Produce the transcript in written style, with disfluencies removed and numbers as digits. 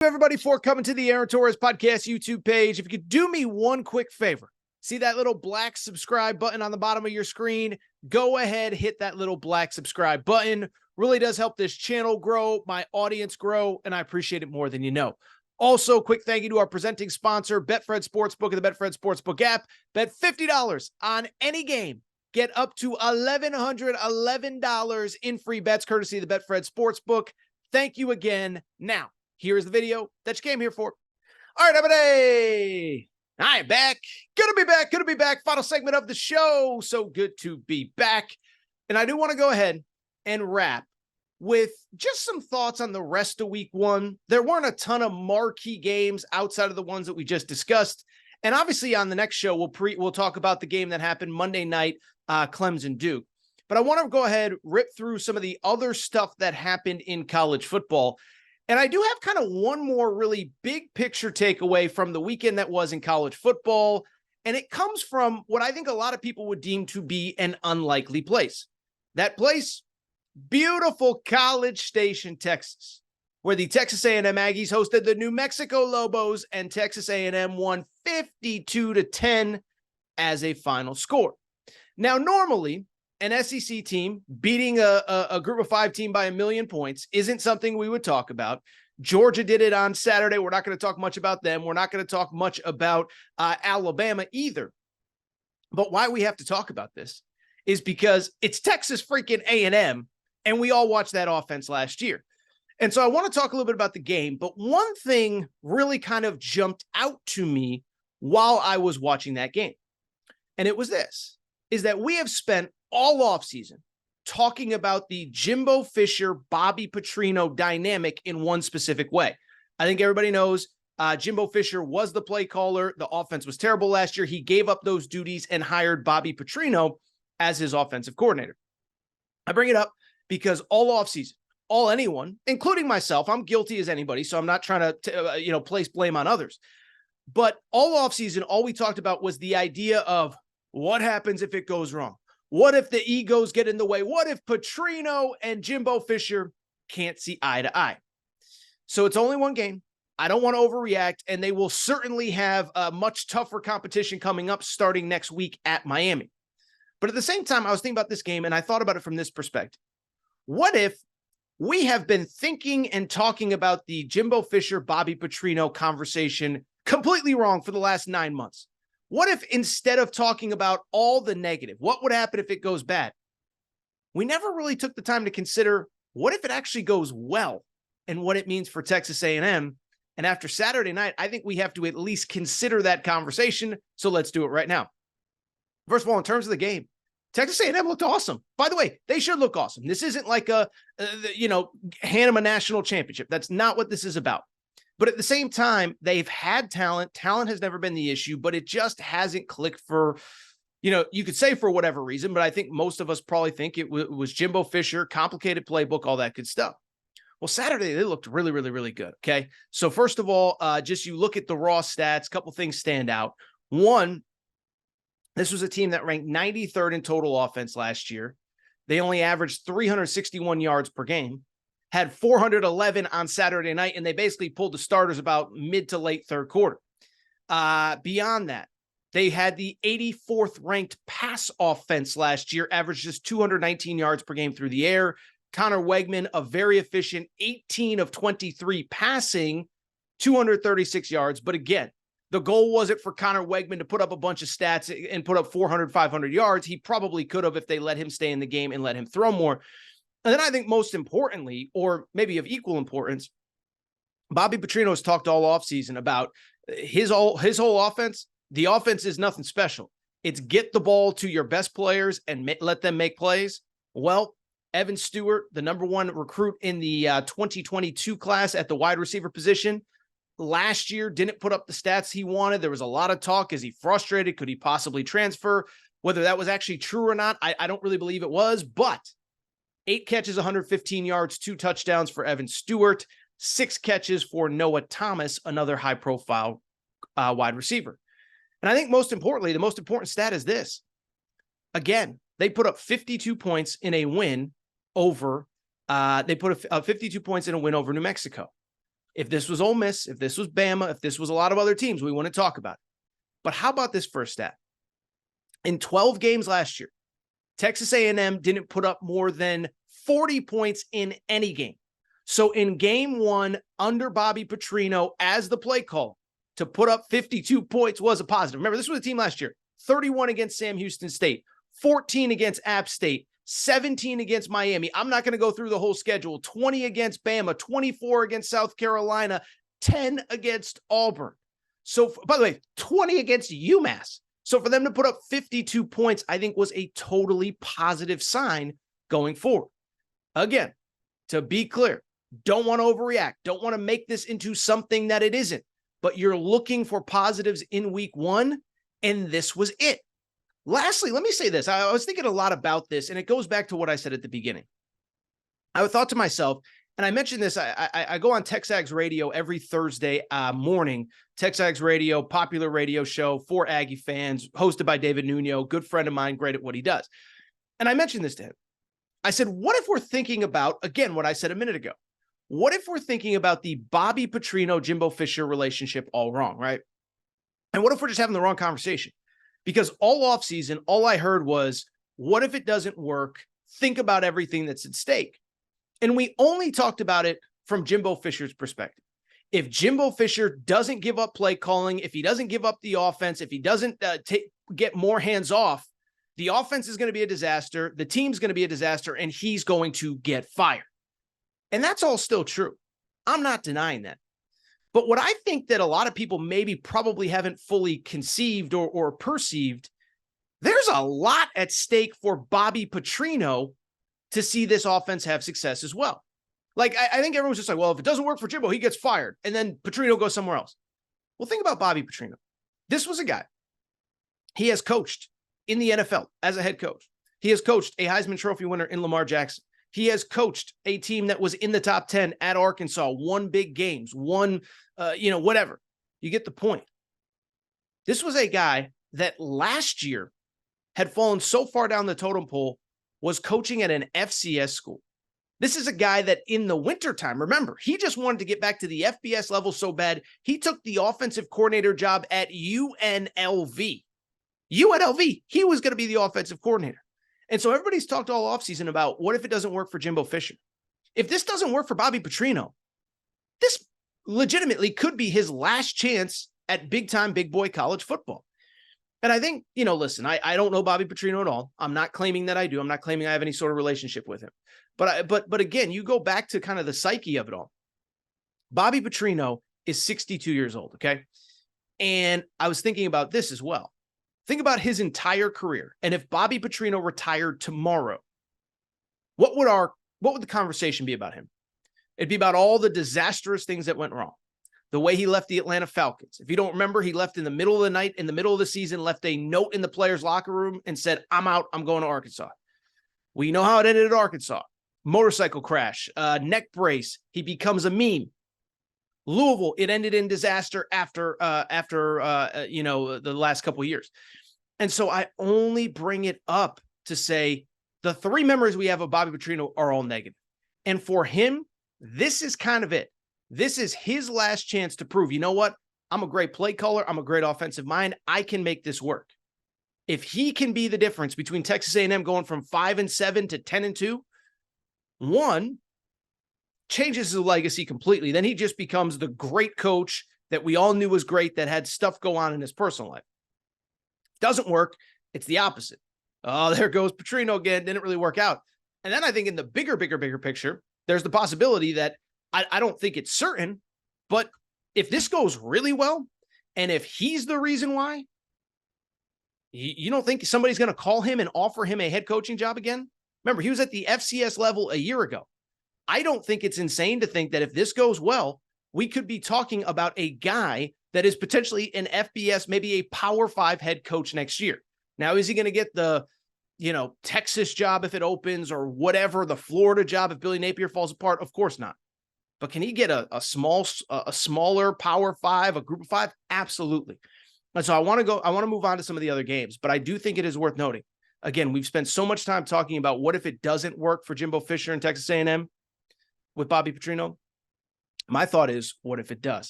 Everybody for coming to the Aaron Torres Podcast YouTube page. If you could do me one quick favor, see that little black subscribe button on the bottom of your screen? Go ahead, hit that little black subscribe button. Really does help this channel grow, my audience grow, and I appreciate it more than you know. Also, quick thank you to our presenting sponsor, Betfred Sportsbook and the Betfred Sportsbook app. Bet $50 on any game. Get up to $1,111 in free bets courtesy of the Betfred Sportsbook. Thank you again. Now, here's the video that you came here for. All right, everybody. I am back. Good to be back. Final segment of the show. So good to be back. And I do want to go ahead and wrap with just some thoughts on the rest of week one. There weren't a ton of marquee games outside of the ones that we just discussed. And obviously on the next show, we'll talk about the game that happened Monday night, Clemson Duke. But I want to go ahead, rip through some of the other stuff that happened in college football. And I do have kind of one more really big picture takeaway from the weekend that was in college football. And it comes from what I think a lot of people would deem to be an unlikely place. That place, beautiful College Station, Texas, where the Texas A&M Aggies hosted the New Mexico Lobos, and Texas A&M won 52-10 as a final score. Now, normally, an SEC team beating a group of five team by 1,000,000 points isn't something we would talk about. Georgia did it on Saturday. We're not going to talk much about them. We're not going to talk much about Alabama either. But why we have to talk about this is because it's Texas freaking A&M, and we all watched that offense last year. And so I want to talk a little bit about the game, but one thing really kind of jumped out to me while I was watching that game. And it was this, is that we have spent all offseason talking about the Jimbo Fisher, Bobby Petrino dynamic in one specific way. I think everybody knows Jimbo Fisher was the play caller. The offense was terrible last year. He gave up those duties and hired Bobby Petrino as his offensive coordinator. I bring it up because all offseason, anyone, including myself, I'm guilty as anybody, so I'm not trying to place blame on others. But all offseason, all we talked about was the idea of what happens if it goes wrong? What if the egos get in the way? What if Petrino and Jimbo Fisher can't see eye to eye? So it's only one game. I don't want to overreact, and they will certainly have a much tougher competition coming up starting next week at Miami. But at the same time, I was thinking about this game, and I thought about it from this perspective. What if we have been thinking and talking about the Jimbo Fisher, Bobby Petrino conversation completely wrong for the last 9 months? What if instead of talking about all the negative, what would happen if it goes bad? We never really took the time to consider what if it actually goes well and what it means for Texas A&M. And after Saturday night, I think we have to at least consider that conversation. So let's do it right now. First of all, in terms of the game, Texas A&M looked awesome. By the way, they should look awesome. This isn't like hand them a national championship. That's not what this is about. But at the same time, they've had talent. Talent has never been the issue, but it just hasn't clicked for, you could say for whatever reason, but I think most of us probably think it was Jimbo Fisher, complicated playbook, all that good stuff. Well, Saturday, they looked really, really, really good, okay? So first of all, just you look at the raw stats, a couple things stand out. One, this was a team that ranked 93rd in total offense last year. They only averaged 361 yards per game. Had 411 on Saturday night, and they basically pulled the starters about mid to late third quarter. Beyond that, they had the 84th ranked pass offense last year, averaged just 219 yards per game through the air. Connor Wegman, a very efficient 18 of 23 passing, 236 yards. But again, the goal wasn't for Connor Wegman to put up a bunch of stats and put up 400, 500 yards. He probably could have if they let him stay in the game and let him throw more. And then I think most importantly, or maybe of equal importance, Bobby Petrino has talked all offseason about his whole offense. The offense is nothing special. It's get the ball to your best players and let them make plays. Well, Evan Stewart, the number one recruit in the 2022 class at the wide receiver position, last year didn't put up the stats he wanted. There was a lot of talk. Is he frustrated? Could he possibly transfer? Whether that was actually true or not, I don't really believe it was, but 8 catches, 115 yards, 2 touchdowns for Evan Stewart, 6 catches for Noah Thomas, another high-profile wide receiver. And I think most importantly, the most important stat is this. Again, they put up 52 points in a win over, 52 points in a win over New Mexico. If this was Ole Miss, if this was Bama, if this was a lot of other teams, we wouldn't talk about it. But how about this first stat? In 12 games last year, Texas A&M didn't put up more than 40 points in any game. So in game one, under Bobby Petrino as the play caller, to put up 52 points was a positive. Remember, this was a team last year, 31 against Sam Houston State, 14 against App State, 17 against Miami. I'm not going to go through the whole schedule. 20 against Bama, 24 against South Carolina, 10 against Auburn. So, by the way, 20 against UMass. So for them to put up 52 points, I think was a totally positive sign going forward. Again, to be clear, don't want to overreact. Don't want to make this into something that it isn't. But you're looking for positives in week one, and this was it. Lastly, let me say this. I was thinking a lot about this, and it goes back to what I said at the beginning. I thought to myself, and I mentioned this, I go on Texas Radio every Thursday morning. Texas Radio, popular radio show for Aggie fans, hosted by David Nuno, good friend of mine, great at what he does. And I mentioned this to him. I said, what if we're thinking about, again, what I said a minute ago, what if we're thinking about the Bobby Petrino, Jimbo Fisher relationship all wrong, right? And what if we're just having the wrong conversation? Because all offseason, all I heard was, what if it doesn't work? Think about everything that's at stake. And we only talked about it from Jimbo Fisher's perspective. If Jimbo Fisher doesn't give up play calling, if he doesn't give up the offense, if he doesn't get more hands off, the offense is going to be a disaster, the team's going to be a disaster, and he's going to get fired. And that's all still true. I'm not denying that. But what I think that a lot of people maybe probably haven't fully conceived or perceived, there's a lot at stake for Bobby Petrino to see this offense have success as well. Like, I think everyone's just like, well, if it doesn't work for Jimbo, he gets fired. And then Petrino goes somewhere else. Well, think about Bobby Petrino. This was a guy. He has coached in the NFL as a head coach. He has coached a Heisman Trophy winner in Lamar Jackson. He has coached a team that was in the top 10 at Arkansas, won big games, won, whatever. You get the point. This was a guy that last year had fallen so far down the totem pole, was coaching at an FCS school. This is a guy that in the wintertime, remember, he just wanted to get back to the FBS level so bad, he took the offensive coordinator job at UNLV. UNLV, he was going to be the offensive coordinator. And so everybody's talked all offseason about what if it doesn't work for Jimbo Fisher? If this doesn't work for Bobby Petrino, this legitimately could be his last chance at big-time, big boy college football. And I think, listen, I don't know Bobby Petrino at all. I'm not claiming that I do. I'm not claiming I have any sort of relationship with him. But again, you go back to kind of the psyche of it all. Bobby Petrino is 62 years old, okay? And I was thinking about this as well. Think about his entire career. And if Bobby Petrino retired tomorrow, what would the conversation be about him? It'd be about all the disastrous things that went wrong. The way he left the Atlanta Falcons. If you don't remember, he left in the middle of the night, in the middle of the season, left a note in the players' locker room and said, I'm out, I'm going to Arkansas. We know how it ended at Arkansas. Motorcycle crash, neck brace. He becomes a meme. Louisville, it ended in disaster after the last couple of years. And so I only bring it up to say the three memories we have of Bobby Petrino are all negative. And for him, this is kind of it. This is his last chance to prove, you know what? I'm a great play caller. I'm a great offensive mind. I can make this work. If he can be the difference between Texas A&M going from 5-7 to 10-2, one, changes his legacy completely. Then he just becomes the great coach that we all knew was great, that had stuff go on in his personal life. Doesn't work. It's the opposite. Oh, there goes Petrino again. Didn't really work out. And then I think in the bigger picture, there's the possibility that I don't think it's certain, but if this goes really well, and if he's the reason why, you don't think somebody's going to call him and offer him a head coaching job again? Remember, he was at the FCS level a year ago. I don't think it's insane to think that if this goes well, we could be talking about a guy that is potentially an FBS, maybe a Power 5 head coach next year. Now, is he going to get the, Texas job if it opens, or whatever, the Florida job if Billy Napier falls apart? Of course not. But can he get a smaller Power 5, a group of 5? Absolutely. And so I want to move on to some of the other games, but I do think it is worth noting. Again, we've spent so much time talking about what if it doesn't work for Jimbo Fisher and Texas A&M with Bobby Petrino. My thought is, what if it does?